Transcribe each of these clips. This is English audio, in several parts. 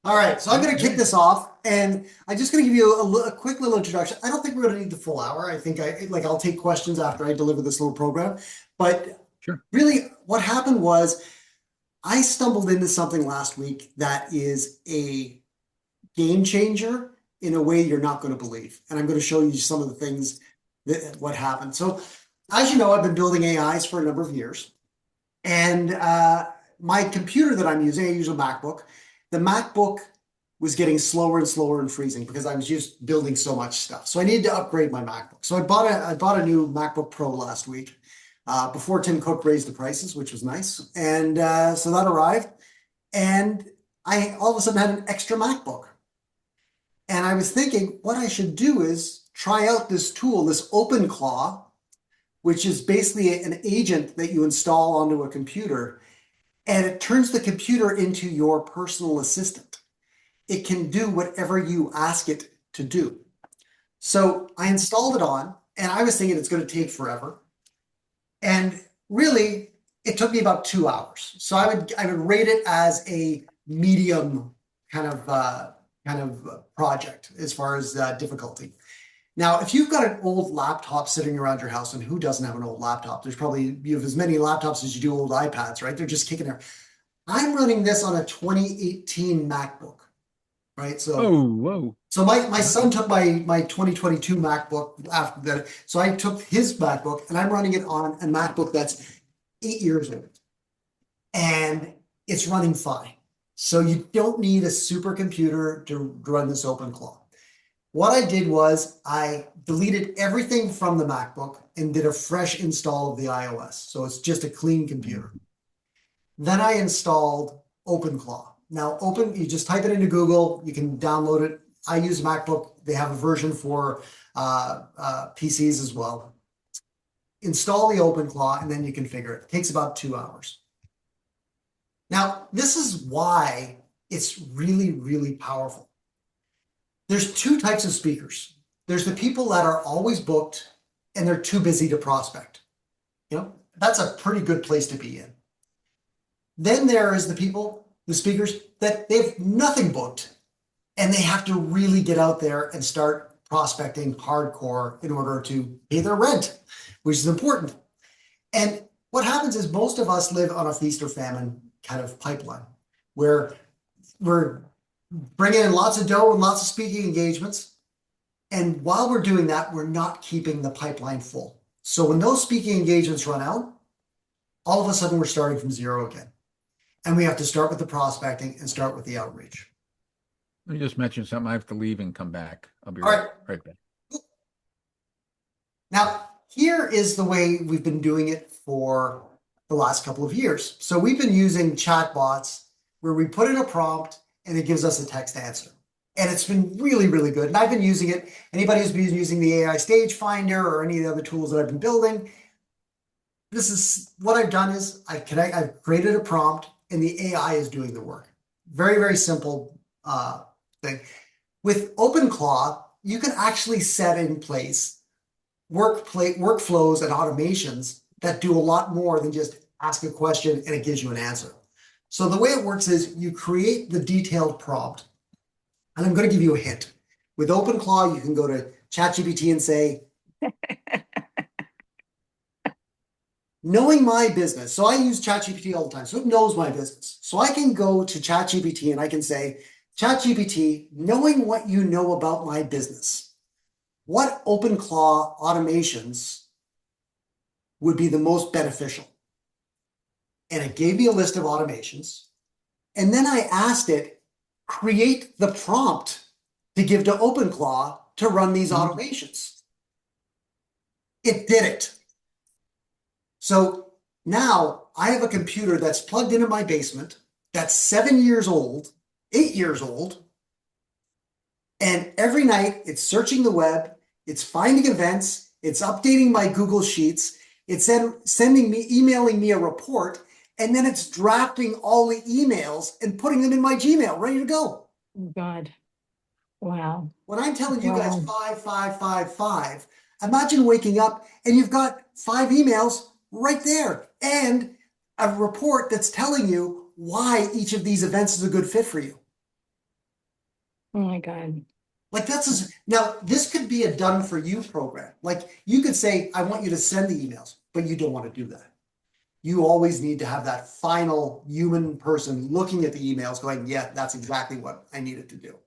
All right, so I'm going to kick Okay. this off, and I'm just going to give you a quick little introduction. I don't think we're going to need the full hour. I think I'll take questions after I deliver this little program. But Sure. really, what happened was I stumbled into something last week that is a game changer in a way you're not going to believe, and I'm going to show you some of the things that what happened. So, as you know, I've been building AIs for a number of years, and my computer that I'm using, I use a MacBook. The MacBook was getting slower and slower and freezing because I was just building so much stuff. So I needed to upgrade my MacBook. So I bought a new MacBook Pro last week before Tim Cook raised the prices, which was nice. And so that arrived, and I all of a sudden had an extra MacBook. And I was thinking what I should do is try out this tool, this OpenClaw, which is basically an agent that you install onto a computer, and it turns the computer into your personal assistant. It can do whatever you ask it to do. So I installed it on, and I was thinking it's going to take forever. And really, it took me about 2 hours. So I would rate it as a medium kind of project as far as difficulty. Now, if you've got an old laptop sitting around your house, and who doesn't have an old laptop? There's probably you have as many laptops as you do old iPads, right? They're just kicking there. I'm running this on a 2018 MacBook, right? So Oh, whoa. so my Okay. son took my 2022 MacBook after that. So I took his MacBook and I'm running it on a MacBook that's 8 years old and it's running fine. So you don't need a supercomputer to run this OpenClaw. What I did was I deleted everything from the MacBook and did a fresh install of the iOS. So it's just a clean computer. Mhm. Then I installed OpenClaw. Now, you just type it into Google, you can download it. I use MacBook, they have a version for PCs as well. Install the OpenClaw and then you configure it. It takes about 2 hours. Now, this is why it's really, really powerful. There's two types of speakers. There's the people that are always booked and they're too busy to prospect. That's a pretty good place to be in. Then there is the people, the speakers, that they have nothing booked and they have to really get out there and start prospecting hardcore in order to pay their rent, which is important. And what happens is most of us live on a feast or famine kind of pipeline where we're bringing in lots of dough and lots of speaking engagements. And while we're doing that, we're not keeping the pipeline full. So when those speaking engagements run out, all of a sudden we're starting from zero again. And we have to start with the prospecting and start with the outreach. Let me just mention something. I have to leave and come back. I'll be All right right. right back. Now, here is the way we've been doing it for the last couple of years. So we've been using chatbots where we put in a prompt and it gives us a text answer. And it's been really, really good. And I've been using it. Anybody who's been using the AI Stage Finder or any of the other tools that I've been building, this is what I've done is I've created a prompt and the AI is doing the work. Very, very simple thing. With OpenClaw, you can actually set in place workflows and automations that do a lot more than just ask a question and it gives you an answer. So the way it works is you create the detailed prompt, and I'm going to give you a hint. With OpenClaw, you can go to ChatGPT and say, knowing my business. So I use ChatGPT all the time, so it knows my business. So I can go to ChatGPT and I can say, ChatGPT, knowing what you know about my business, what OpenClaw automations would be the most beneficial? And it gave me a list of automations. And then I asked it, create the prompt to give to OpenClaw to run these Mhm. automations. It did it. So now I have a computer that's plugged into my basement that's 7 years old, 8 years old. And every night it's searching the web, it's finding events, it's updating my Google Sheets, it's sending me, emailing me a report, and then it's drafting all the emails and putting them in my Gmail, ready to go. Oh, God. Wow. When I'm telling you guys Wow. 5, 5, 5, 5, imagine waking up and you've got 5 emails right there and a report that's telling you why each of these events is a good fit for you. Oh my God. Like now this could be a done for you program. Like you could say, I want you to send the emails, but you don't want to do that. You always need to have that final human person looking at the emails going, yeah, that's exactly what I needed to do.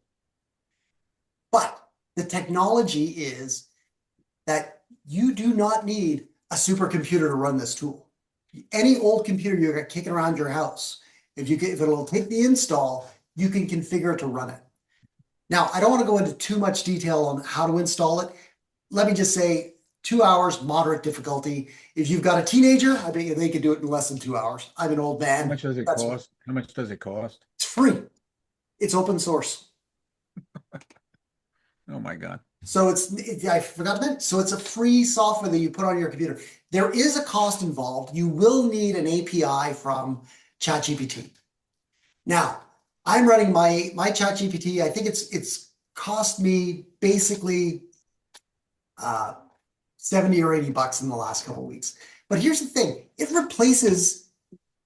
But the technology is that you do not need a supercomputer to run this tool. Any old computer you're kicking around your house, if it'll take the install, you can configure it to run it. Now, I don't want to go into too much detail on how to install it. Let me just say 2 hours, moderate difficulty. If you've got a teenager, I bet they could do it in less than 2 hours. I'm an old man. How much does it cost? How much does it cost? It's free. It's open source. Oh my God. So I forgot to mention, so it's a free software that you put on your computer. There is a cost involved. You will need an API from ChatGPT. Now, I'm running my ChatGPT. I think it's cost me basically 70 or 80 bucks in the last couple of weeks. But here's the thing, it replaces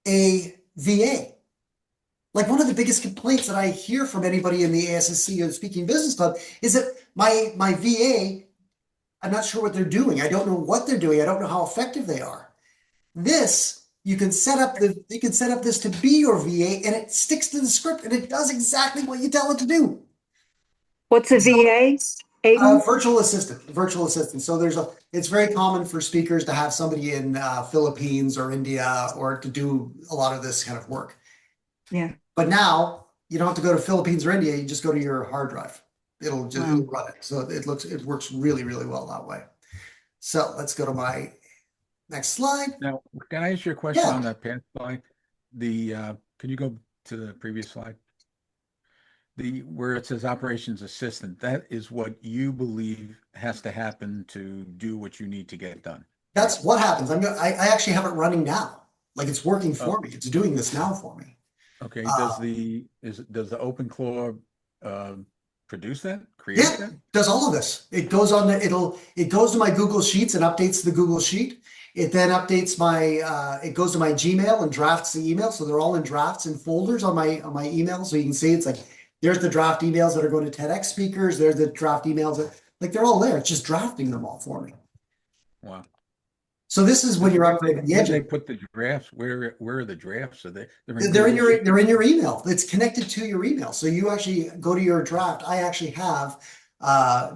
a VA. Like one of the biggest complaints that I hear from anybody in the ASSC or Speaking Business Club is that my VA, I'm not sure what they're doing. I don't know what they're doing. I don't know how effective they are. This, you can set up this to be your VA and it sticks to the script and it does exactly what you tell it to do. What's a VA? Aiden? Virtual assistant. So it's very common for speakers to have somebody in Philippines or India or to do a lot of this kind of work. Yeah. But now you don't have to go to Philippines or India. You just go to your hard drive. It'll run it. So it works really, really well that way. So let's go to my next slide. Now, can I ask you a question Yeah. on that past slide? Can you go to the previous slide? Where it says operations assistant, that is what you believe has to happen to do what you need to get done. That's what happens. I actually have it running now. Like it's working for me. It's doing this now for me. Okay. Does the OpenClaw produce that? Create that? It does all of this. It goes on it goes to my Google Sheets and updates the Google Sheet. It then updates it goes to my Gmail and drafts the email. So they're all in drafts and folders on my email. So you can see it's like, there's the draft emails that are going to TEDx speakers. There's the draft emails that they're all there. It's just drafting them all for me. Wow. So this is when you're upgrading the engine. They put the drafts. Where are the drafts? They're in your email. It's connected to your email. So you actually go to your draft. I actually have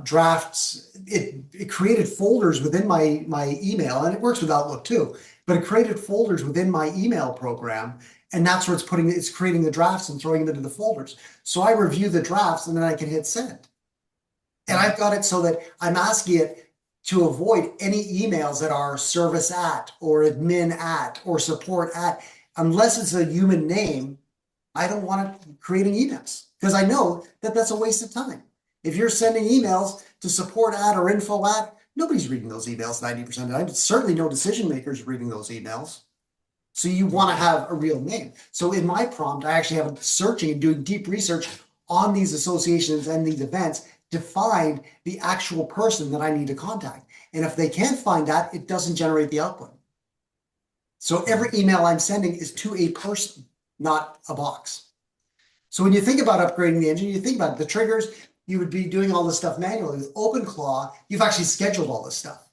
drafts. It created folders within my email, and it works with Outlook too. But it created folders within my email program, and that's where it's creating the drafts and throwing them into the folders. So I review the drafts, and then I can hit send. And I've got it so that I'm asking it to avoid any emails that are service at or admin at or support at, unless it's a human name. I don't want it creating emails because I know that that's a waste of time. If you're sending emails to support at or info at, nobody's reading those emails 90% of the time. Certainly no decision makers reading those emails. So you want to have a real name. So in my prompt, I actually have it searching and doing deep research on these associations and these events to find the actual person that I need to contact. And if they can't find that, it doesn't generate the output. So every email I'm sending is to a person, not a box. So when you think about upgrading the engine, you think about the triggers, you would be doing all this stuff manually. With OpenClaw, you've actually scheduled all this stuff.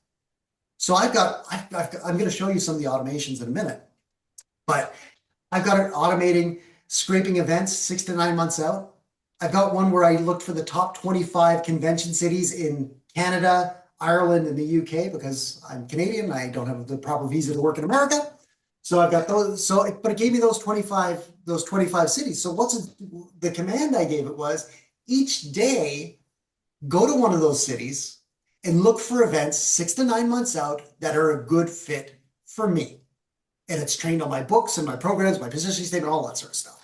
So I'm going to show you some of the automations in a minute, but I've got it automating scraping events 6 to 9 months out. I've got one where I looked for the top 25 convention cities in Canada, Ireland, and the UK because I'm Canadian and I don't have the proper visa to work in America. So I've got those. But it gave me those 25 cities. So the command I gave it was each day, go to one of those cities and look for events 6 to 9 months out that are a good fit for me. And it's trained on my books and my programs, my position statement, all that sort of stuff.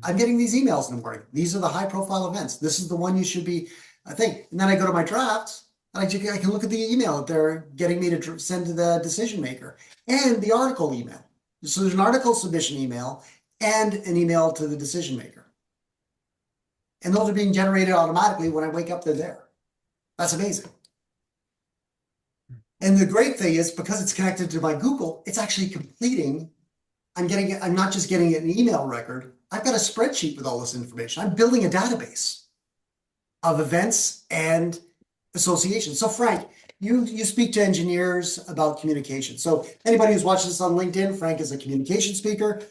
I'm getting these emails in the morning. These are the high profile events. This is the one you should be, I think. And then I go to my drafts and I can look at the email that they're getting me to send to the decision maker and the article email. So there's an article submission email and an email to the decision maker. And those are being generated automatically when I wake up, they're there. That's amazing. And the great thing is because it's connected to my Google, it's actually completing. I'm not just getting an email record. I've got a spreadsheet with all this information. I'm building a database. of events and associations. So Frank, you speak to engineers about communication. So anybody who's watching this on LinkedIn, Frank is a communication speaker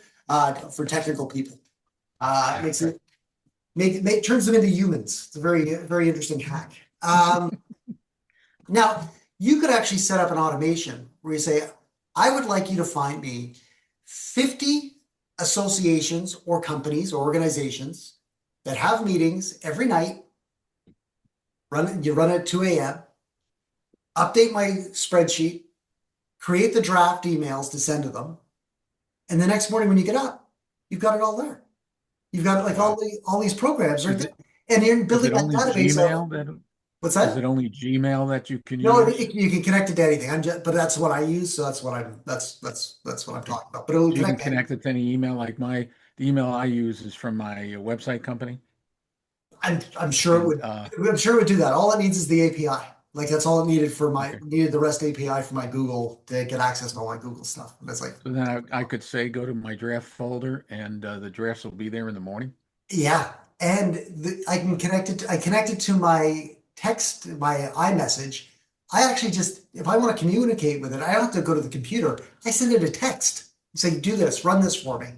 for technical people. Makes it turns them into humans. It's a very interesting hack. Now you could actually set up an automation where you say, I would like you to find me 50 associations or companies or organizations that have meetings every night. You run at 2 a.m., update my spreadsheet, create the draft emails to send to them. And the next morning when you get up, you've got it all there. You've got like all these programs right there. And you're building that database. What's that? Is it only Gmail that you can No, use? you can connect it to anything. But that's what I use, so that's what I'm talking about. But it'll You can connect it to any email. Like the email I use is from my website company. I'm sure it would. I'm sure it would do that. All it needs is the API. Like that's all it needed for needed the REST API for my Google to get access to all my Google stuff. And it's like, so then I could say go to my draft folder, and the drafts will be there in the morning. Yeah, and I can connect it. I connect it to my text, my iMessage. I actually just, if I want to communicate with it, I don't have to go to the computer. I send it a text and say, do this, run this for me.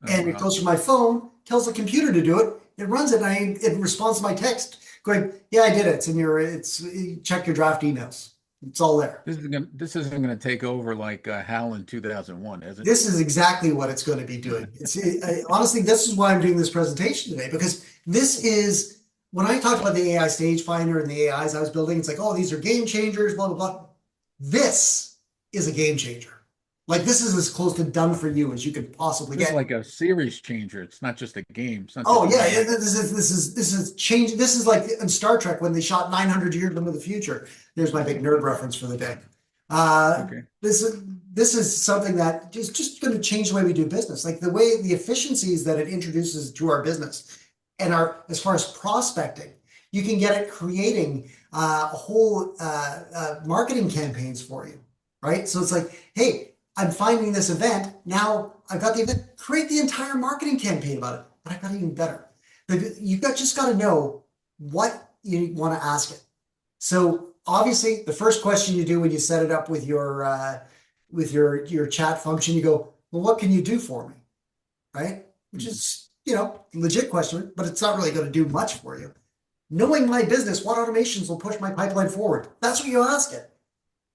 And it goes to my phone, tells the computer to do it. It runs it, and it responds to my text going, yeah, I did it. Check your draft emails. It's all there. This isn't going to take over like HAL in 2001, is it? This is exactly what it's going to be doing. Honestly, this is why I'm doing this presentation today, because this is, when I talked about the AI stage finder and the AIs I was building, it's like, oh, these are game changers, blah, blah, blah. This is a game changer. Like this is as close to done for you as you could possibly get. It's like a series changer. It's not just a game. Oh yeah, this is change. This is like in Star Trek when they shot 900 years into the future. There's my big nerd reference for the day. This is something that is just going to change the way we do business. Like the efficiencies that it introduces to our business, and as far as prospecting, you can get it creating a whole marketing campaigns for you, right? So it's like, hey, I'm finding this event. Now I've got the event, create the entire marketing campaign about it. But I've got even better. You've just got to know what you want to ask it. So obviously the first question you do when you set it up with your chat function, you go, well, what can you do for me? Right? Which is, legit question, but it's not really going to do much for you. Knowing my business, what automations will push my pipeline forward? That's what you ask it.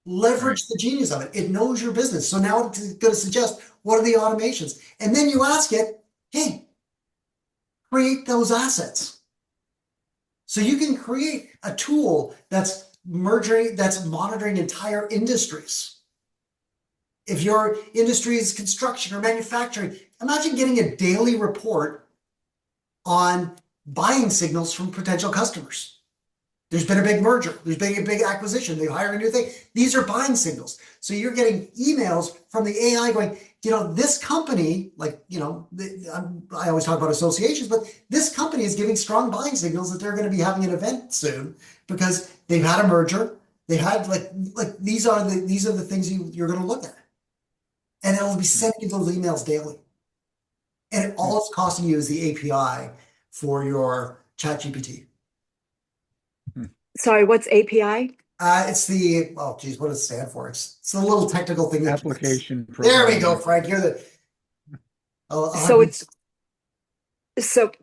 Leverage the genius of it. It knows your business. So now it's going to suggest what are the automations. And then you ask it, hey, create those assets. So you can create a tool that's monitoring entire industries. If your industry is construction or manufacturing, imagine getting a daily report on buying signals from potential customers. There's been a big merger. There's been a big acquisition. They hire a new thing. These are buying signals. So you're getting emails from the AI going, this company, I always talk about associations, but this company is giving strong buying signals that they're going to be having an event soon because they've had a merger. They had these are the things you're going to look at. And it'll be sending you those emails daily. And all it's costing you is the API for your ChatGPT. Sorry, what's API? It's the, what does it stand for? It's a little technical thing. Application. There we go, Frank. You're the.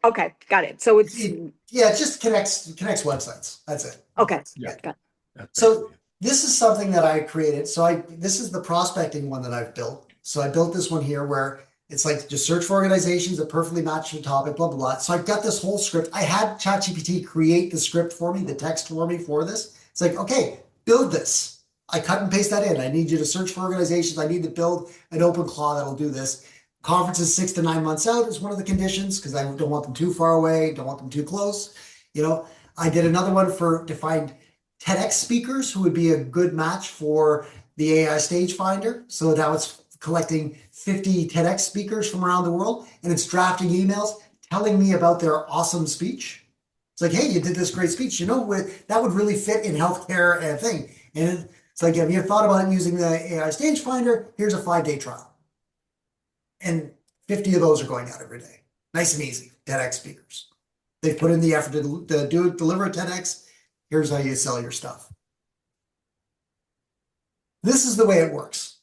Okay, got it. So it's. It just connects websites. That's it. Okay. Yeah. Got it. So this is something that I created. So this is the prospecting one that I've built. So I built this one here where it's like just search for organizations that perfectly match your topic, blah, blah, blah. So I've got this whole script. I had ChatGPT create the script for me, the text for me for this. It's like, okay, build this. I cut and paste that in. I need you to search for organizations. I need to build an OpenClaw that'll do this. Conferences 6 to 9 months out is one of the conditions because I don't want them too far away, don't want them too close. I did another one to find TEDx speakers who would be a good match for the AI Stage Finder. So now it's collecting 50 TEDx speakers from around the world, and it's drafting emails telling me about their awesome speech. It's like, hey, you did this great speech. That would really fit in healthcare and thing. And it's like, have you thought about using the AI Stage Finder? Here's a 5-day trial. And 50 of those are going out every day. Nice and easy, TEDx speakers. They put in the effort to deliver a 10x. Here's how you sell your stuff. This is the way it works.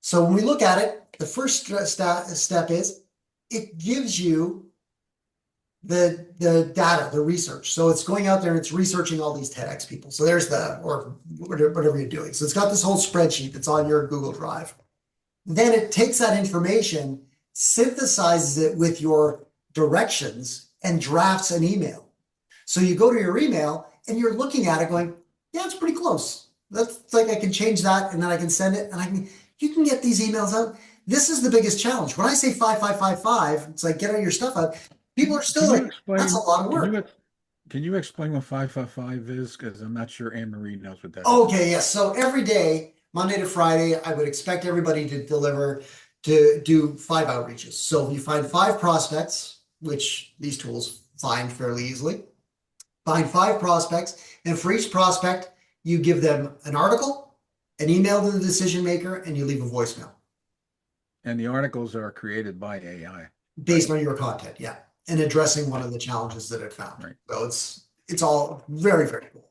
So when we look at it, the first step is it gives you the data, the research. So it's going out there and it's researching all these 10x people. So there's or whatever you're doing. So it's got this whole spreadsheet that's on your Google Drive. Then it takes that information, synthesizes it with your directions, and drafts an email. So you go to your email and you're looking at it going, yeah, it's pretty close. That's like, I can change that and then I can send it and you can get these emails out. This is the biggest challenge. When I say 5555, it's like, get all your stuff out. People are still like, that's a lot of work. Can you explain what 555 is? Because I'm not sure Anne Marie knows what that is. Okay, yes. So every day, Monday to Friday, I would expect everybody to do 5 outreaches. So you find 5 prospects, which these tools find fairly easily. Find 5 prospects, and for each prospect, you give them an article, an email to the decision maker, and you leave a voicemail. And the articles are created by AI. Based on your content, yeah. And addressing one of the challenges that it found. Right. So it's all very, very cool.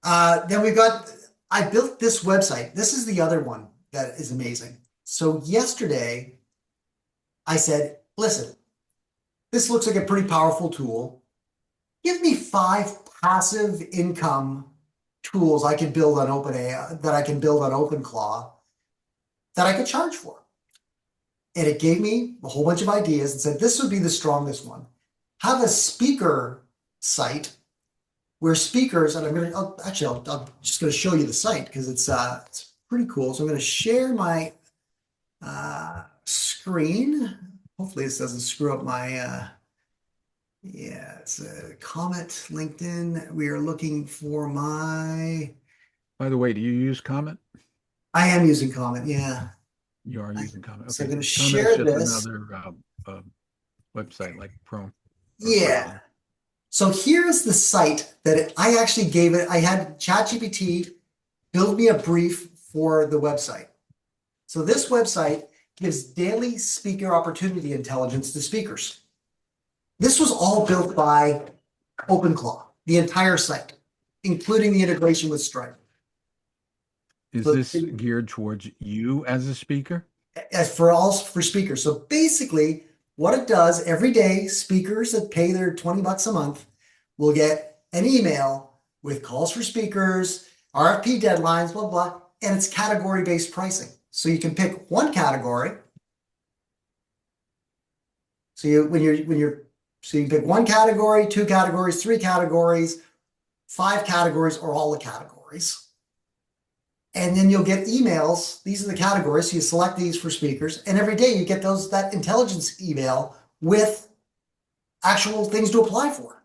Then I built this website. This is the other one that is amazing. So yesterday, I said, listen, this looks like a pretty powerful tool. Give me 5 passive income tools I can build on OpenAI, that I can build on OpenClaw, that I could charge for. And it gave me a whole bunch of ideas and said, this would be the strongest one. Have a speaker site where speakers, and I'm just going to show you the site because it's pretty cool. So I'm going to share my screen. Hopefully this doesn't screw up my, yeah, it's a Comet, LinkedIn. We are looking for my. By the way, do you use Comet? I am using Comet, yeah. You are using Comet. Okay. So I'm going to Comet share is just this. another website like Chrome. Yeah. So here's the site that I actually gave it. I had ChatGPT build me a brief for the website. So this website gives daily speaker opportunity intelligence to speakers. This was all built by OpenClaw, the entire site, including the integration with Stripe. Is this geared towards you as a speaker? As for speakers. So basically, what it does every day, speakers that pay their $20 a month will get an email with calls for speakers, RFP deadlines, blah, blah, and it's category-based pricing. So you can pick one category. So you can pick one category, 2 categories, 3 categories, 5 categories, or all the categories. And then you'll get emails. These are the categories. So you select these for speakers, and every day you get that intelligence email with actual things to apply for.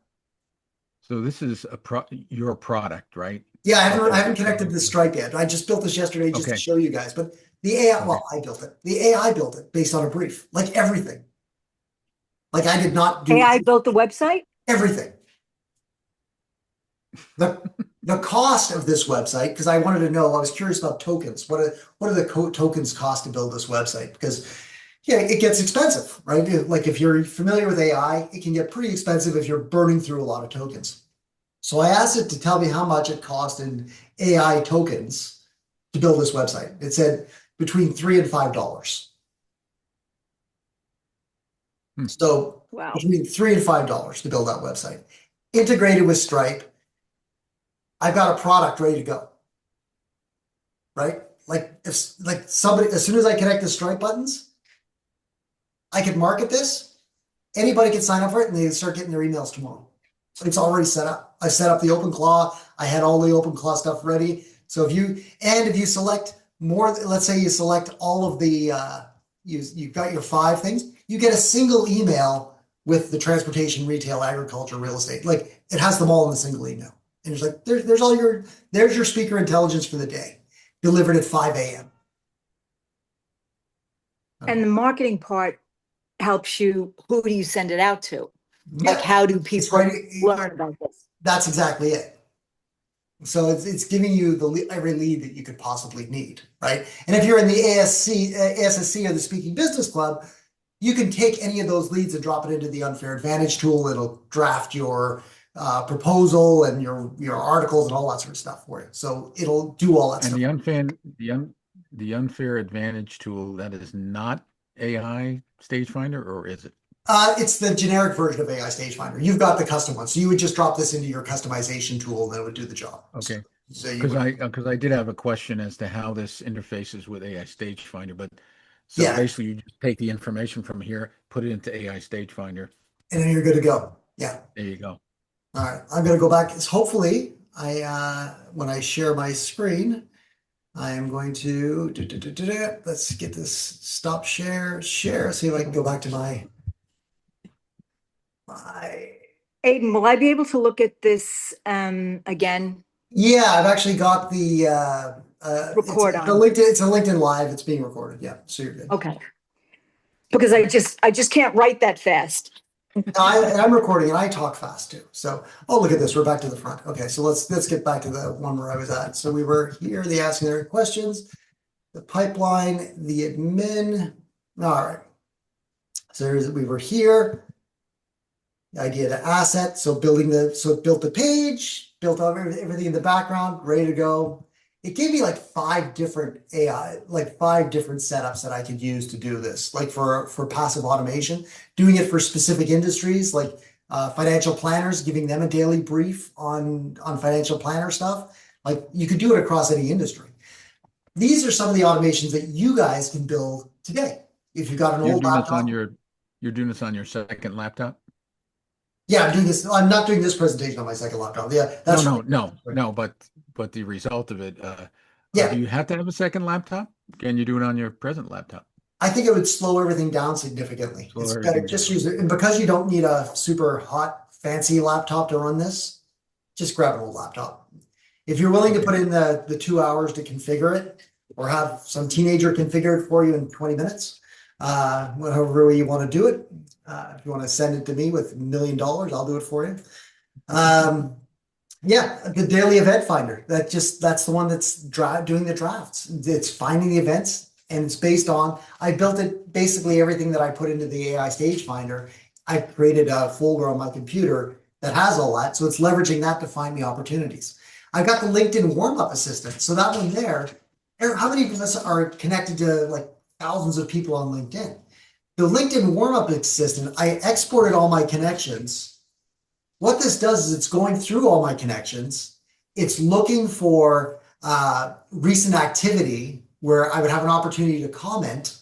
So this is your product, right? Yeah, I haven't connected to Stripe yet. I just built this yesterday just to show you guys. But the AI, well, I built it. The AI built it based on a brief, like everything. Like I did not do AI built the website? everything. The cost of this website, because I wanted to know, I was curious about tokens. What are the tokens cost to build this website? Because yeah, it gets expensive, right? Like if you're familiar with AI, it can get pretty expensive if you're burning through a lot of tokens. So I asked it to tell me how much it cost in AI tokens to build this website. It said between $3 and $5. So wow, between $3 and $5 to build that website. Integrated with Stripe, I've got a product ready to go. Right? Like somebody, as soon as I connect the Stripe buttons, I can market this. Anybody can sign up for it and they start getting their emails tomorrow. So it's already set up. I set up the OpenClaw. I had all the OpenClaw stuff ready. So if you select more, let's say you select all of the, you've got your 5 things, you get a single email with the transportation, retail, agriculture, real estate. Like it has them all in a single email. And it's like, there's your speaker intelligence for the day, delivered at 5 a.m. And the marketing part helps you. Who do you send it out to? Yeah, Like, how do people learn about this? That's exactly it. So it's giving you every lead that you could possibly need, right? And if you're in the ASSC or the Speaking Business Club, you can take any of those leads and drop it into the unfair advantage tool. It'll draft your proposal and your articles and all that sort of stuff for you. So it'll do all that And stuff. the unfair advantage tool, that is not AI Stage Finder, or is it? It's the generic version of AI Stage Finder. You've got the custom one, so you would just drop this into your customization tool, and then it would do the job. Okay. So you Because I did have a question as to how this interfaces with AI Stage Finder, but so yeah, basically you just take the information from here, put it into AI Stage Finder. and then you're good to go. Yeah. There you go. All right. I'm gonna go back. Hopefully, when I share my screen, I am going to let's get this stop share. See if I can go back to my. Aiden, will I be able to look at this again? Yeah, I've actually got the Record it's on. a LinkedIn. It's a LinkedIn Live. It's being recorded. Yeah, so you're good. Okay. Because I just can't write that fast. I'm recording and I talk fast too. So, oh, look at this. We're back to the front. Okay, so let's get back to the one where I was at. So we were here. They asking their questions, the pipeline, the admin. All right. So we were here. The idea to asset. So it built the page, built everything in the background, ready to go. It gave me like 5 different AI, like 5 different setups that I could use to do this, like for passive automation, doing it for specific industries, like financial planners, giving them a daily brief on financial planner stuff. Like you could do it across any industry. These are some of the automations that you guys can build today. If you've got an old laptop. You're doing this on your second laptop? Yeah, I'm doing this. I'm not doing this presentation on my second laptop. Yeah, that's No, but the result of it, yeah. do you have to have a second laptop? Can you do it on your present laptop? I think it would slow everything down significantly. Slow It's better everything just down. use it. And because you don't need a super hot, fancy laptop to run this, just grab an old laptop. If you're willing to put in the 2 hours to configure it, or have some teenager configure it for you in 20 minutes, whatever way you want to do it. If you want to send it to me with $1 million, I'll do it for you. Yeah, the daily event finder. That's the one that's doing the drafts. It's finding the events, and it's based on. I built it basically everything that I put into the AI Stage Finder. I created a folder on my computer that has all that, so it's leveraging that to find me opportunities. I've got the LinkedIn warm up assistant, so that one there. How many of us are connected to like thousands of people on LinkedIn? The LinkedIn warm up assistant. I exported all my connections. What this does is it's going through all my connections. It's looking for recent activity where I would have an opportunity to comment,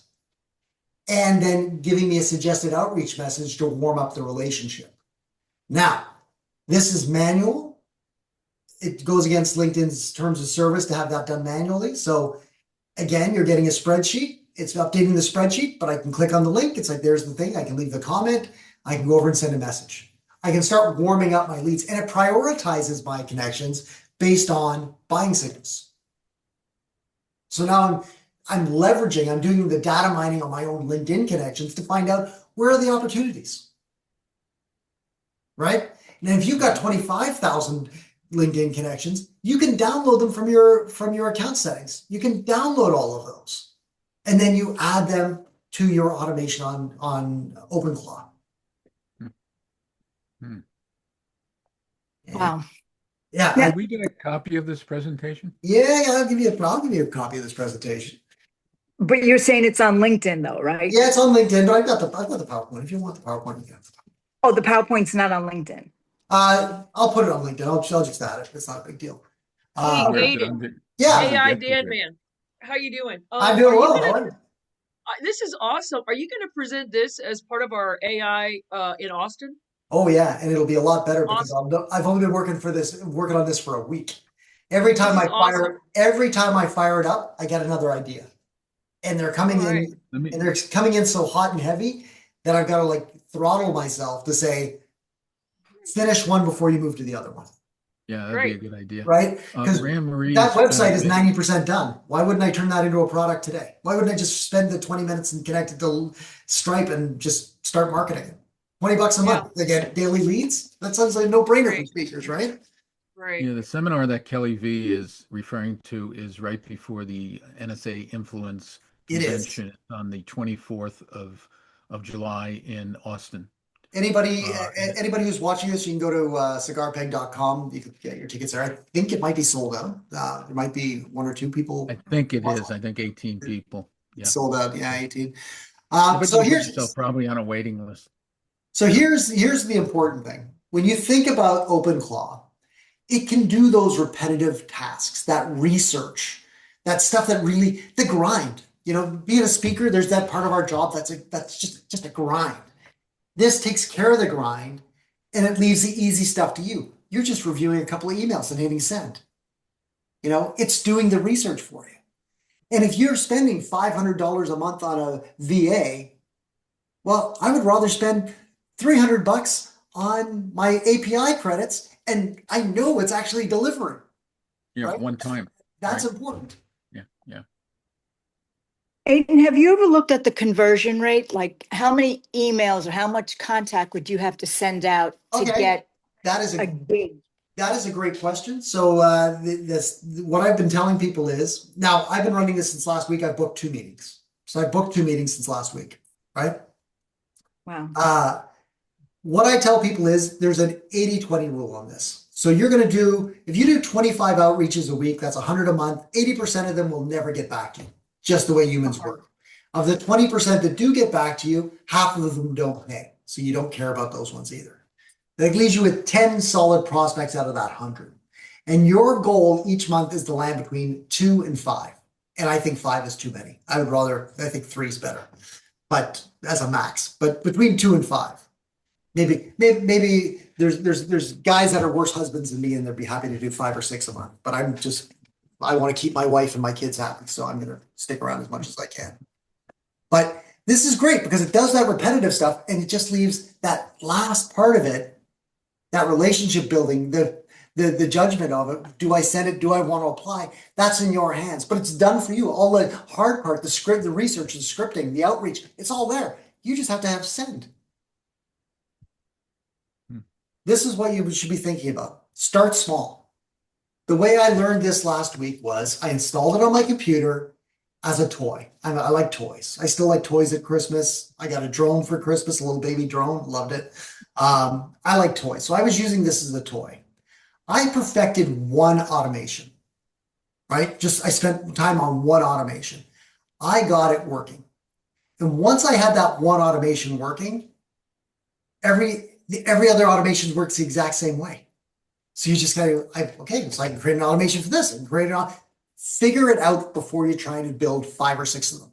and then giving me a suggested outreach message to warm up the relationship. Now, this is manual. It goes against LinkedIn's terms of service to have that done manually. So again, you're getting a spreadsheet. It's updating the spreadsheet, but I can click on the link. It's like, there's the thing. I can leave the comment. I can go over and send a message. I can start warming up my leads, and it prioritizes my connections based on buying signals. So now I'm leveraging, I'm doing the data mining on my own LinkedIn connections to find out where are the opportunities, right? And if you've got 25,000 LinkedIn connections, you can download them from your account settings. You can download all of those, and then you add them to your automation on OpenClaw. Wow. Yeah. Can we get a copy of this presentation? Yeah, I'll give you a copy of this presentation. But you're saying it's on LinkedIn though, right? Yeah, it's on LinkedIn, but I've got the PowerPoint. If you want the PowerPoint, you can. Oh, the PowerPoint's not on LinkedIn. I'll put it on LinkedIn. I'll just add it. It's not a big deal. Hey, Where is it? Aiden. Yeah. AI Dan Man. How you doing? I'm doing Are you well. gonna, How are you? this is awesome. Are you going to present this as part of our AI in Austin? Oh yeah, and it'll be a lot better because Awesome. I've only been working on this for a week. Every time This is every time I fire it up, I get another idea, and they're coming All right. in, and they're coming in so hot and heavy that I've got to like throttle myself to say, finish one before you move to the other one. Yeah, that'd be a good idea. Right? Because that website is 90% done. Why wouldn't I turn that into a product today? Why wouldn't I just spend the 20 minutes and connect it to Stripe and just start marketing it? $20 a month. They get daily leads. That sounds like a no-brainer for speakers, right? Right. Yeah, the seminar that Kelly V is referring to is right before the NSA Influence Convention on the 24th of of July in Austin. Anybody, Uh, anybody who's watching this, you can go to cigarpeg.com. You can get your tickets there. I think it might be sold out. There might be one or two people I think it is. I think 18 people. Yeah. sold out. Yeah, 18. But So you put yourself probably on a waiting list. here's the important thing. When you think about OpenClaw, it can do those repetitive tasks, that research, that stuff that really the grind. You know, being a speaker, there's that part of our job that's just a grind. This takes care of the grind and it leaves the easy stuff to you. You're just reviewing a couple of emails and hitting send. You know, it's doing the research for you. And if you're spending $500 a month on a VA, well, I would rather spend $300 on my API credits and I know it's actually delivering. Yeah, Right? one time. That's Right. important. Yeah, yeah. Aiden, have you ever looked at the conversion rate? Like how many emails or how much contact would you have to send out to Okay. get That is a a gig? That is a great question. So what I've been telling people is now I've been running this since last week. I've booked 2 meetings. So I've booked 2 meetings since last week, right? Wow. What I tell people is there's an 80-20 rule on this. So you're going to do, if you do 25 outreaches a week, that's 100 a month, 80% of them will never get back to you, just the way humans work. Of the 20% that do get back to you, half of them don't pay. So you don't care about those ones either. That leaves you with 10 solid prospects out of that 100. And your goal each month is to land between 2 and 5. And I think 5 is too many. I think 3 is better, but as a max, but between 2 and 5. Maybe there's guys that are worse husbands than me and they'd be happy to do 5 or 6 a month, but I want to keep my wife and my kids happy. So I'm going to stick around as much as I can. But this is great because it does that repetitive stuff and it just leaves that last part of it, that relationship building, the judgment of it. Do I send it? Do I want to apply? That's in your hands, but it's done for you. All the hard part, the script, the research, the scripting, the outreach, it's all there. You just have to have send. This is what you should be thinking about. Start small. The way I learned this last week was I installed it on my computer as a toy. I like toys. I still like toys at Christmas. I got a drone for Christmas, a little baby drone, loved it. I like toys. So I was using this as a toy. I perfected one automation, right? I spent time on one automation. I got it working. And once I had that one automation working, every other automation works the exact same way. So you just gotta, okay, so I can create an automation for this and figure it out before you're trying to build 5 or 6 of them.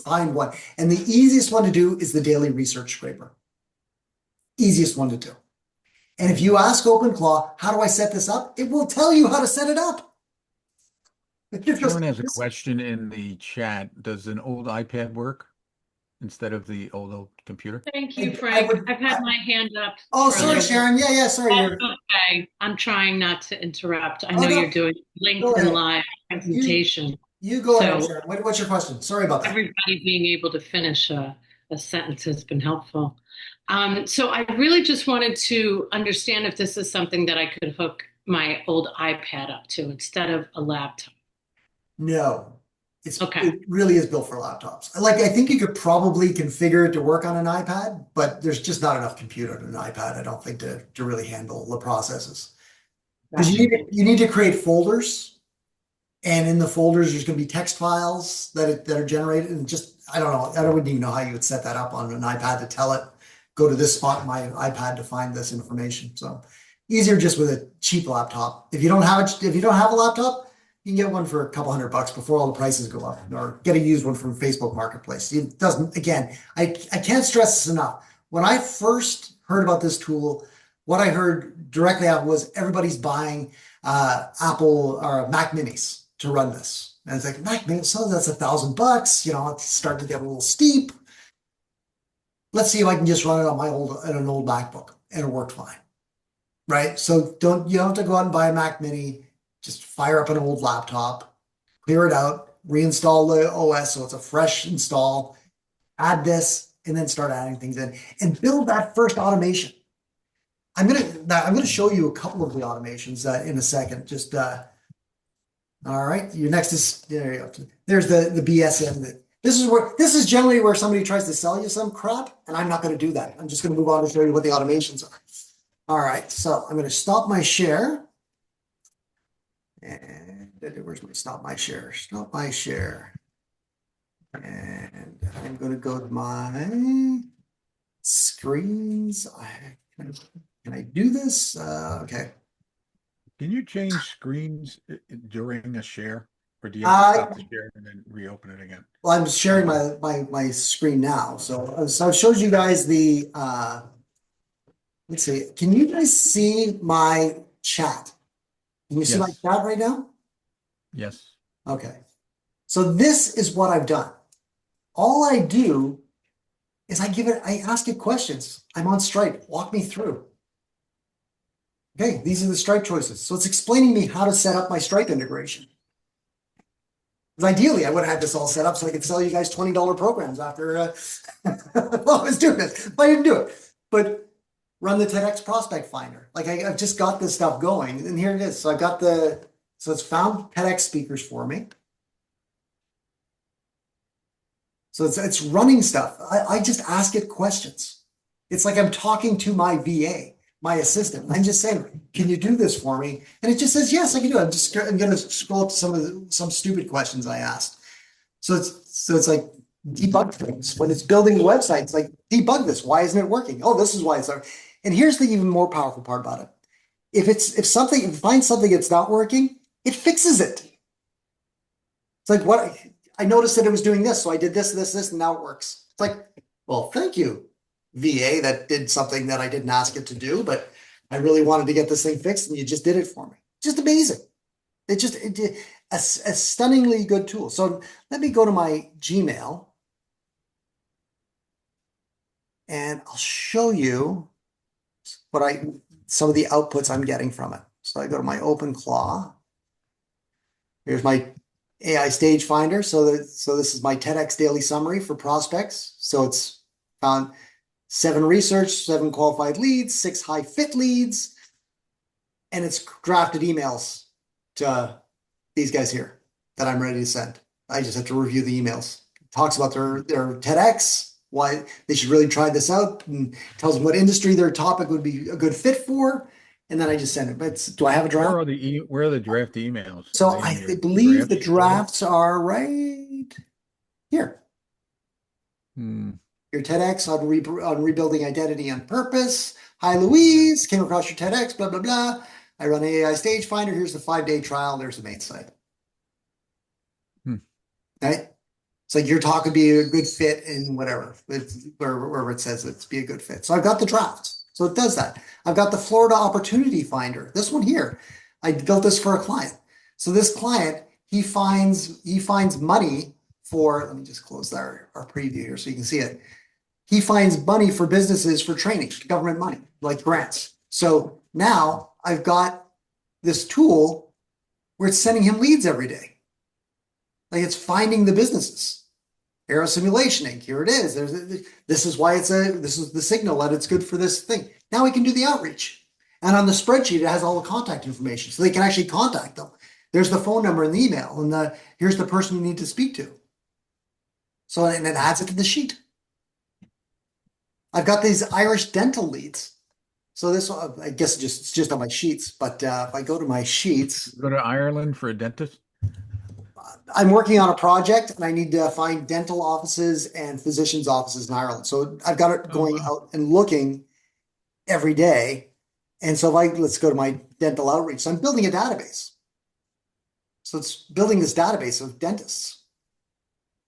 Find one. And the easiest one to do is the daily research scraper. Easiest one to do. And if you ask OpenClaw, how do I set this up? It will tell you how to set it up. Sharon has a question in the chat. Does an old iPad work instead of the old computer? Thank you, Frank. I've had my hand up. Oh, sorry, Sharon. Yeah, sorry. That's okay. I'm trying not to interrupt. I know no. you're doing LinkedIn Live presentation. You go ahead, Sharon. What's your question? Sorry about that. Everybody being able to finish a sentence has been helpful. So I really just wanted to understand if this is something that I could hook my old iPad up to instead of a laptop. No, Okay. It really is built for laptops. I think you could probably configure it to work on an iPad, but there's just not enough compute on an iPad, I don't think, to really handle the processes. Because you need to create folders, and in the folders there's going to be text files that are generated, and I don't know, I wouldn't even know how you would set that up on an iPad to tell it, go to this spot in my iPad to find this information. So easier just with a cheap laptop. If you don't have a laptop, you can get one for a couple $100 before all the prices go up, or get a used one from Facebook Marketplace. It doesn't, again, I can't stress this enough. When I first heard about this tool, what I heard directly out was everybody's buying Apple or Mac Minis to run this. And it's like, Mac Minis, so that's $1,000, it's starting to get a little steep. Let's see if I can just run it on an old MacBook, and it worked fine. Right? So you don't have to go out and buy a Mac Mini. Just fire up an old laptop, clear it out, reinstall the OS so it's a fresh install, add this, and then start adding things in and build that first automation. I'm gonna show you a couple of the automations in a second. Just all right. Your next is there you go. There's the BSM This is generally where somebody tries to sell you some crap, and I'm not going to do that. I'm just going to move on to show you what the automations are. All right, so I'm going to stop my share. And where's my stop my share? Stop my share. And I'm going to go to my screens. Can I do this? Okay. Can you change screens during a share? Or do you have to stop the share and then reopen it again? Well, I'm sharing my screen now. So I've showed you guys the let's see. Can you guys see my chat? Can you see my Yes. chat right now? Yes. Okay. So this is what I've done. All I do is I ask it questions. I'm on Stripe. Walk me through. Okay, these are the Stripe choices. So it's explaining me how to set up my Stripe integration. Because ideally, I would have had this all set up so I could sell you guys $20 programs after while I was doing this. But I didn't do it. But run the TEDx Prospect Finder. Like I've just got this stuff going, and here it is. So I've got so it's found TEDx speakers for me. So it's running stuff. I just ask it questions. It's like I'm talking to my VA, my assistant. I'm just saying, can you do this for me? And it just says, yes, I can do it. I'm going to scroll up to some stupid questions I asked. So it's like debug things. When it's building the website, it's like, debug this. Why isn't it working? Oh, this is why it's not. And here's the even more powerful part about it. If it finds something that's not working, it fixes it. It's like what I noticed that it was doing this, so I did this, and now it works. It's like, well, thank you, VA, that did something that I didn't ask it to do, but I really wanted to get this thing fixed, and you just did it for me. Just amazing. It did a stunningly good tool. So let me go to my Gmail, and I'll show you some of the outputs I'm getting from it. So I go to my OpenClaw. Here's my AI Stage Finder. So this is my TEDx daily summary for prospects. So it's found 7 research, 7 qualified leads, 6 high fit leads, and it's drafted emails to these guys here that I'm ready to send. I just have to review the emails. It talks about their TEDx, why they should really try this out, and tells them what industry their topic would be a good fit for. And then I just send it. But do I have a draft? Where are the draft emails? So Are they in I your believe the drafts drafts are right here. folder? Your TEDx on rebuilding identity on purpose. Hi, Louise. Came across your TEDx, blah, blah, blah. I run AI Stage Finder. Here's the 5-day trial. There's the main site. Right? It's like your talk would be a good fit in whatever, wherever it says it's be a good fit. So I've got the draft. So it does that. I've got the Florida Opportunity Finder. This one here, I built this for a client. So this client, he finds money for, let me just close our preview here so you can see it. He finds money for businesses for training, government money, like grants. So now I've got this tool where it's sending him leads every day. Like it's finding the businesses. Aero Simulation Inc. Here it is. This is why this is the signal that it's good for this thing. Now we can do the outreach. And on the spreadsheet, it has all the contact information. So they can actually contact them. There's the phone number and the email. And here's the person you need to speak to. So, and it adds it to the sheet. I've got these Irish dental leads. So this, I guess it's just on my sheets. But if I go to my sheets. Go to Ireland for a dentist? I'm working on a project and I need to find dental offices and physicians' offices in Ireland. So I've got it going out and looking every day. And so let's go to my dental outreach. So I'm building a database. So it's building this database of dentists.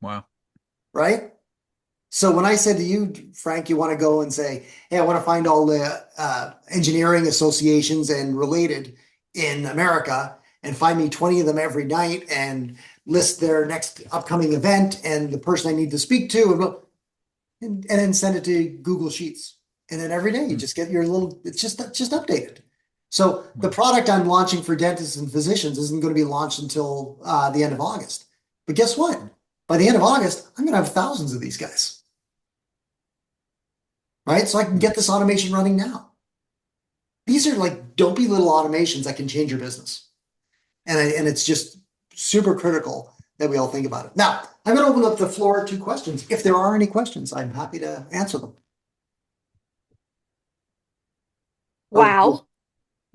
Wow. Right? So when I said to you, Frank, you want to go and say, hey, I want to find all the engineering associations and related in America and find me 20 of them every night and list their next upcoming event and the person I need to speak to and then send it to Google Sheets. And then every day you just get your it's just updated. So the product I'm launching for dentists and physicians isn't going to be launched until the end of August. But guess what? By the end of August, I'm going to have thousands of these guys. Right? So I can get this automation running now. These are like dopey little automations that can change your business. And it's just super critical that we all think about it. Now, I'm going to open up the floor to questions. If there are any questions, I'm happy to answer them. Wow.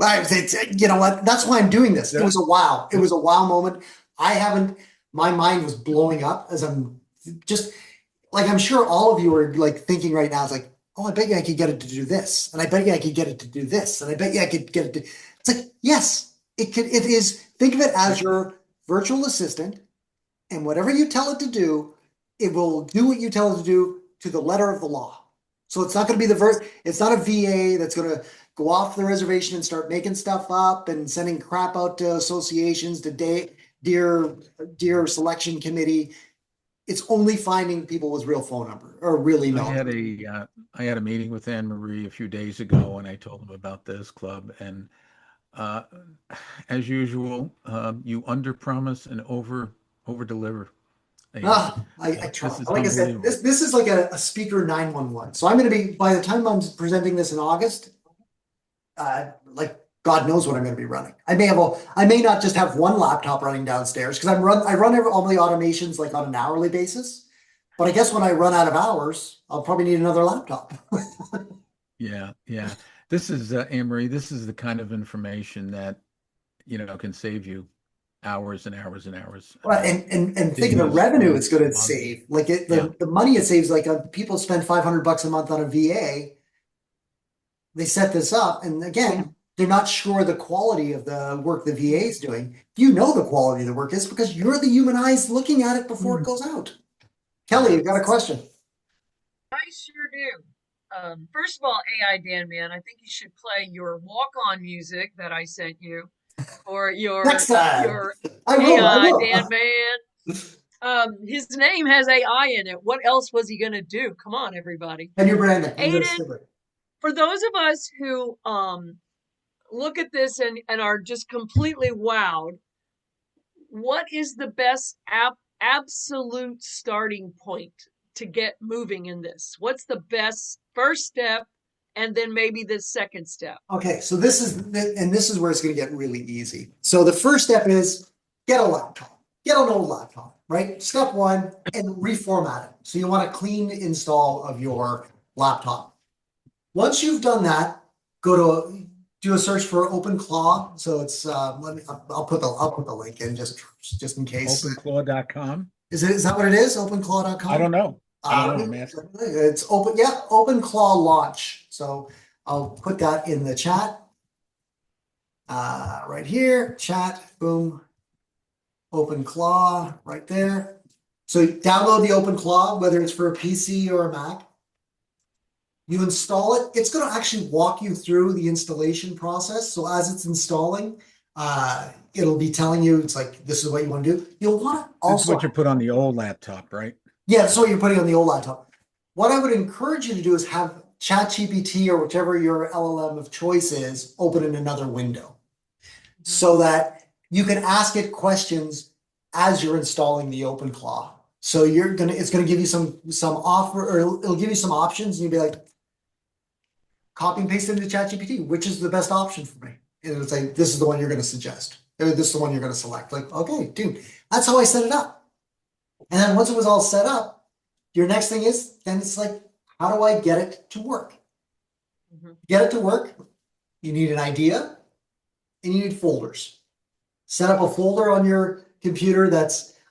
You know what? That's why I'm doing this. It was a wow. It was a wow moment. My mind was blowing up as I'm just like, I'm sure all of you are like thinking right now, it's like, oh, I bet you I could get it to do this. And I bet you I could get it to do this. And I bet you I could get it to, it's like, yes, it is, think of it as your virtual assistant, and whatever you tell it to do, it will do what you tell it to do to the letter of the law. So it's not going to be it's not a VA that's going to go off the reservation and start making stuff up and sending crap out to associations, to dear selection committee. It's only finding people with real phone number or really I know. had a meeting with Anne Marie a few days ago, and I told them about this club. And as usual, you under promise and over deliver. I try. This is Like I said, unbelievable. this is like a speaker 911. So I'm going to be, by the time I'm presenting this in August, like God knows what I'm going to be running. I may not just have one laptop running downstairs because I run all the automations like on an hourly basis. But I guess when I run out of hours, I'll probably need another laptop. Yeah. This is Anne Marie. This is the kind of information that can save you hours and hours and hours. Well, and think of the Days, revenue it's weeks, going to months. save. Like Yeah. the money it saves, like people spend $500 a month on a VA. They set this up, and again, they're not sure the quality of the work the VA is doing. You know the quality of the work is because you're the human eyes looking at it before it goes out. Kelly, you got a question? I sure do. First of all, AI Dan Man, I think you should play your walk-on music that I sent you, or Next time. your I will. AI Dan Man. His name has AI in it. What else was he gonna do? Come on, everybody. And your branding. Aiden, for those of us who look at this and are just completely wowed, what is the best absolute starting point to get moving in this? What's the best first step, and then maybe the second step? Okay, so this is where it's going to get really easy. So the first step is get a laptop, get an old laptop, right? Step one, and reformat it. So you want a clean install of your laptop. Once you've done that, do a search for OpenClaw. So it's I'll put the link in just in case. OpenClaw.com. Is that what it is? OpenClaw.com? I don't know. I'm asking. It's OpenClaw launch. So I'll put that in the chat. Right here, chat, boom. OpenClaw right there. So download the OpenClaw, whether it's for a PC or a Mac. You install it. It's going to actually walk you through the installation process. So as it's installing, it'll be telling you, it's like, this is what you want to do. You'll want to also. That's what you put on the old laptop, right? Yeah, that's what you're putting on the old laptop. What I would encourage you to do is have ChatGPT or whichever your LLM of choice is open in another window so that you can ask it questions as you're installing the OpenClaw. So it's gonna give you some offer, or it'll give you some options, and you'll be like, copy and paste into ChatGPT, which is the best option for me? And it'll say, this is the one you're going to suggest. Or this is the one you're going to select. Like, okay, dude, that's how I set it up. And then once it was all set up, your next thing is, then it's like, how do I get it to work? Get it to work, you need an idea, and you need folders. Set up a folder on your computer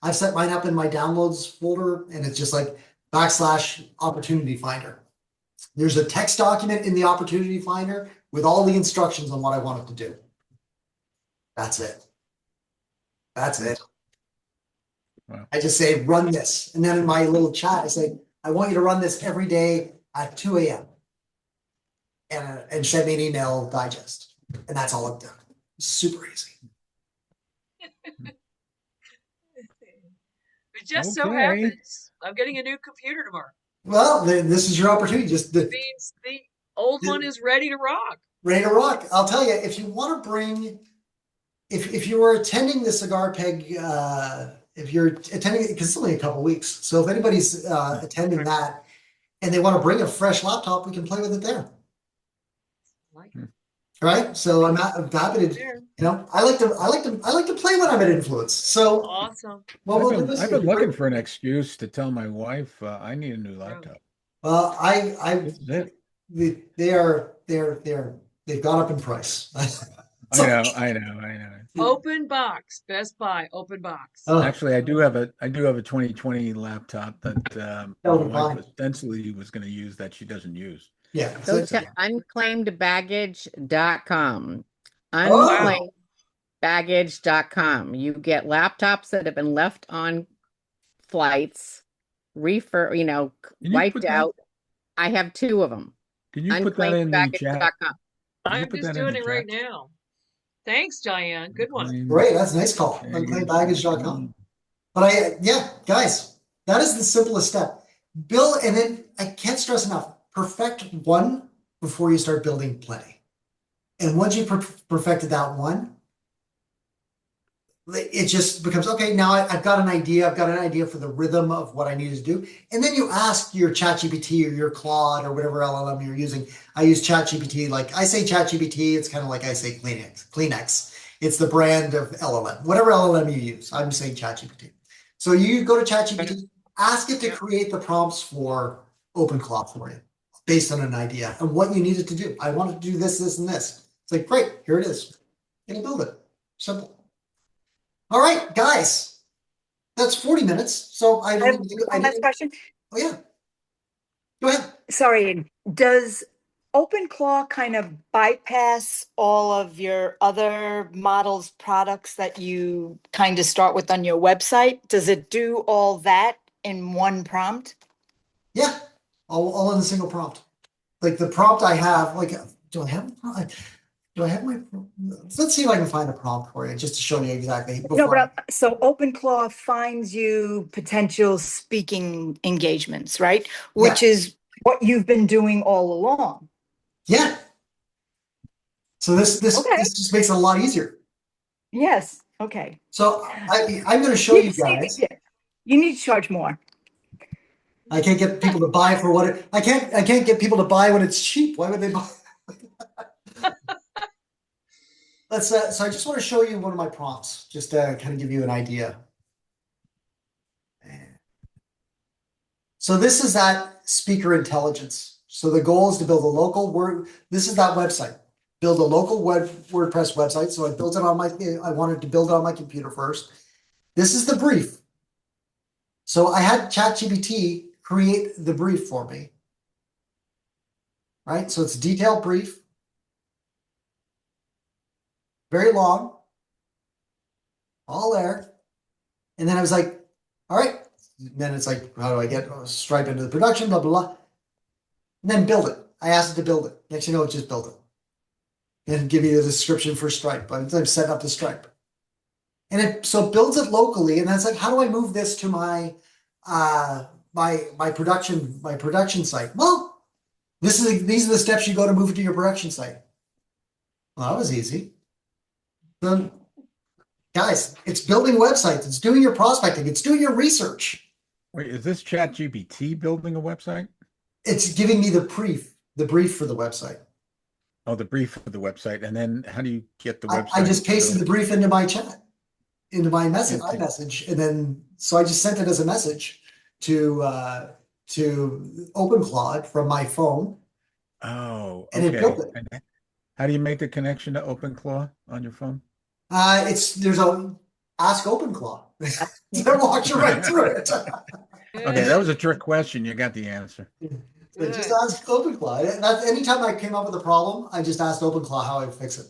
I've set mine up in my downloads folder, and it's just like /opportunity finder. There's a text document in the opportunity finder with all the instructions on what I want it to do. That's it. Wow. I just say, run this. And then in my little chat, I say, I want you to run this every day at 2 a.m. And send me an email digest. And that's all I've done. Super easy. It just so Okay. happens I'm getting a new computer tomorrow. Well, then this is your opportunity. It means the old one is ready to rock. Ready to rock. I'll tell you, if you want to bring, if you were attending the Cigar Peg, if you're attending, because it's only a couple weeks. So if anybody's attending that and they want to bring a fresh laptop, we can play with it there. Like it. right? So I'm happy to, There. I like to play when I'm at Influence. So Awesome. what we'll do is I've been looking for an excuse to tell my wife I need a new laptop. well, This is it. they've gone up in price. I know. Open box. Best Buy. Open box. Oh, Actually, I do have a 2020 laptop that my Oh, wife fine. ostensibly was going to use that she doesn't use. yeah. Go So, to unclaimedbaggage.com. Oh. Unclaimedbaggage.com. You get laptops that have been left on flights, Can you wiped put that? out. I have 2 of them. Can you put that in the chat? Unclaimedbaggage.com. Can you I'm put just that in doing the it right chat? now. Thanks, Diane. Good one. Great, that's a nice call. Unclaimedbaggage.com. But guys, that is the simplest step. Build, and then I can't stress enough, perfect one before you start building plenty. And once you perfected that one, it just becomes, okay, now I've got an idea. I've got an idea for the rhythm of what I need to do. And then you ask your ChatGPT or your Claude or whatever LLM you're using. I use ChatGPT. Like I say ChatGPT, it's kind of like I say Kleenex. It's the brand of LLM. Whatever LLM you use, I'm saying ChatGPT. So you go to ChatGPT, ask it to create the prompts for OpenClaw for you based on an idea and what you need it to do. I want it to do this, this, and this. It's like, great, here it is. It'll build it. Simple. All right, guys, that's 40 minutes. So I I don't have even think one last question. Oh yeah. Go ahead. Sorry, does OpenClaw kind of bypass all of your other models, products that you kind of start with on your website? Does it do all that in one prompt? Yeah, all in a single prompt. Like the prompt I have, do I have my, let's see if I can find a prompt for you just to show you exactly. No, but so OpenClaw finds you potential speaking engagements, right? Which is what you've been doing all along. Yeah. So this Okay. just makes it a lot easier. Yes. Okay. So I'm going to show you guys. You need to charge more. I can't get people to buy for what I can't get people to buy when it's cheap. Why would they buy? So I just want to show you one of my prompts, just to kind of give you an idea. So this is that speaker intelligence. So the goal is to build a local this is that website. Build a local WordPress website. So I built it on I wanted to build it on my computer first. This is the brief. So I had ChatGPT create the brief for me. Right? So it's a detailed brief. Very long. All there. And then I was like, all right. And then it's like, how do I get Stripe into the production, blah, blah, blah. And then build it. I asked it to build it. Next, you know, it just built it. And give you the description for Stripe. I'm setting up the Stripe. And it builds it locally. And that's like, how do I move this to my my production site? Well, these are the steps you go to move it to your production site. Well, that was easy. Then, guys, it's building websites. It's doing your prospecting. It's doing your research. Wait, is this ChatGPT building a website? It's giving me the brief for the website. Oh, the brief for the website. And then how do you get the website? I just pasted the brief into my chat, into my iMessage, and then so I just sent it as a message to OpenClaw from my phone. Oh, and it built it. And how do you make the connection to OpenClaw on your phone? There's a ask OpenClaw. That walks you right through it. Okay, that was a trick question. You got the answer. So just ask OpenClaw. Anytime I came up with a problem, I just asked OpenClaw how I would fix it,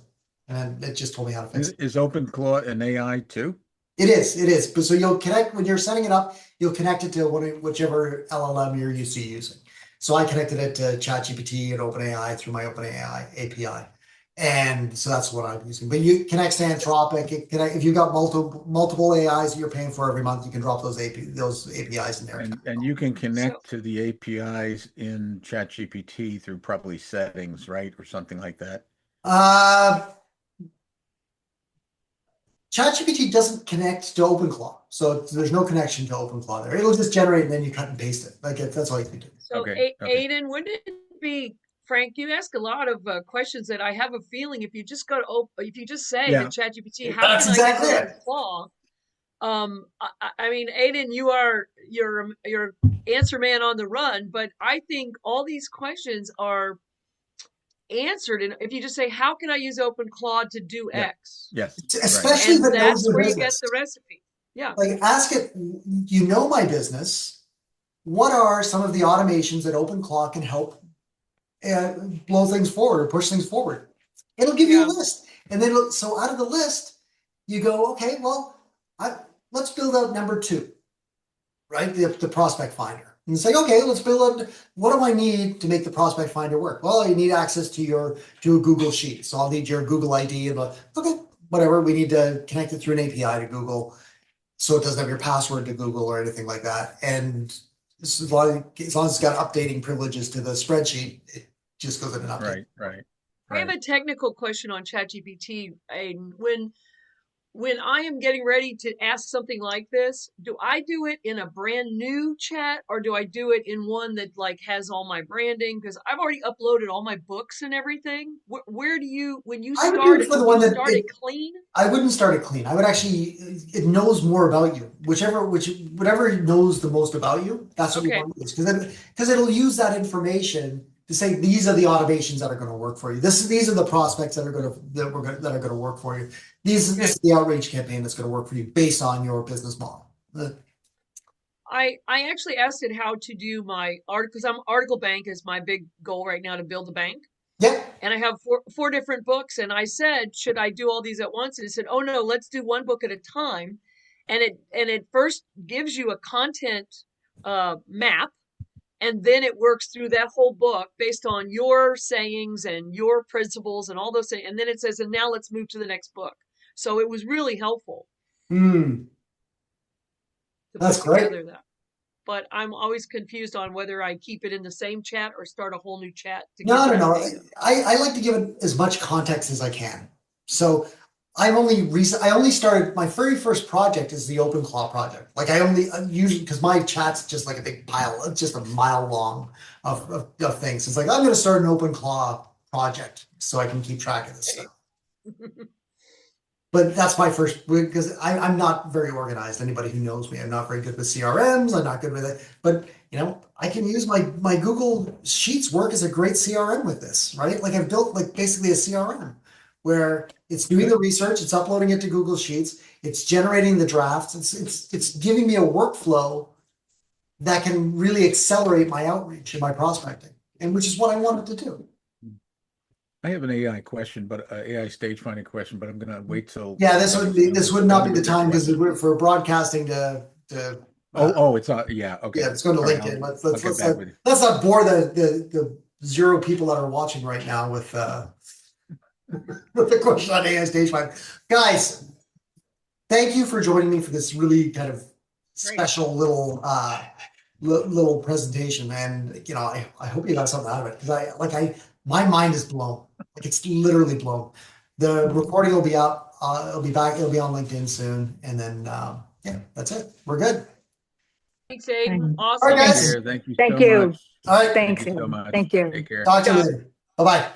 and it just told me how to fix it. Is OpenClaw an AI too? It is. But so you'll connect when you're setting it up. You'll connect it to whichever LLM you're used to using. So I connected it to ChatGPT and OpenAI through my OpenAI API. And so that's what I'm using. But you connect to Anthropic. If you've got multiple AIs that you're paying for every month, you can drop those APIs in there. And you can connect to the APIs in ChatGPT through probably settings, right? Or something like that. ChatGPT doesn't connect to OpenClaw. So there's no connection to OpenClaw there. It'll just generate and then you cut and paste it. That's all you can do. So Aiden, wouldn't it be Frank, you ask a lot of questions that I have a feeling if you just go to if you just say Yeah. to ChatGPT, how That's can I use exactly it. OpenClaw? I mean, Aiden, you're answer man on the run, but I think all these questions are answered, and if you just say, how can I use OpenClaw to do Yeah. X? Yes. Right. Especially if And it knows that's your where you get business. the recipe. Yeah. Like ask it, you know my business. What are some of the automations that OpenClaw can help blow things forward or push things forward? It'll give you a Yeah. list. And then so out of the list, you go, okay, well, let's build out number 2, right? The prospect finder. And it's like, okay, let's build up, what do I need to make the prospect finder work? Well, you need access to a Google Sheet. So I'll need your Google ID and okay, whatever. We need to connect it through an API to Google so it doesn't have your password to Google or anything like that. And as long as it's got updating privileges to the spreadsheet, it just goes in and updates. Right. I have a technical question on ChatGPT. Aiden. When I am getting ready to ask something like this, do I do it in a brand new chat or do I do it in one that like has all my branding? Because I've already uploaded all my books and everything. Where do you, when you I would do start it it, for the would one you that start it clean? I wouldn't start it clean. I would actually, it knows more about you. Whatever it knows the most about you, that's what you Okay. want to use. Because it'll use that information to say these are the automations that are going to work for you. These are the prospects that are going to work for you. This is the outreach campaign that's going to work for you based on your business model. I actually asked it how to do my art because Article Bank is my big goal right now to build a bank. Yeah. And I have four different books. And I said, should I do all these at once? And it said, oh no, let's do one book at a time. And it first gives you a content map, and then it works through that whole book based on your sayings and your principles and all those things. And then it says, and now let's move to the next book. So it was really helpful to That's put great. together that. But I'm always confused on whether I keep it in the same chat or start a whole new chat to No. get that data. I like to give it as much context as I can. So I only started my very first project is the OpenClaw project. Like I usually because my chat's just like a big pile, it's just a mile long of things. It's like I'm going to start an OpenClaw project so I can keep track of this stuff. But that's my first because I'm not very organized. Anybody who knows me, I'm not very good with CRMs. I'm not good with it. But I can use my Google Sheets work as a great CRM with this, right? Like I've built like basically a CRM where it's doing the research, it's uploading it to Google Sheets, it's generating the drafts, it's giving me a workflow that can really accelerate my outreach and my prospecting, and which is what I wanted to do. I have an AI question, but AI stage finding question, but I'm going to wait till. Yeah, this would not be the time because it's. for broadcasting to It's yeah, okay. yeah, it's going to All right, LinkedIn. I'll get back with you. Let's not bore the 0 people that are watching right now with the question on AI stage five. Guys, thank you for joining me for this really kind of special little presentation, and I hope you got something out of it because my mind is blown. Like it's literally blown. The recording will be up. It'll be back. It'll be on LinkedIn soon, and then yeah, that's it. We're good. Thanks, Aiden. All Awesome. right, guys. Thank you Thank so you. much. All right. Thank Thanks. you so much. Thank you. Take care. Talk to you job. later. Bye bye.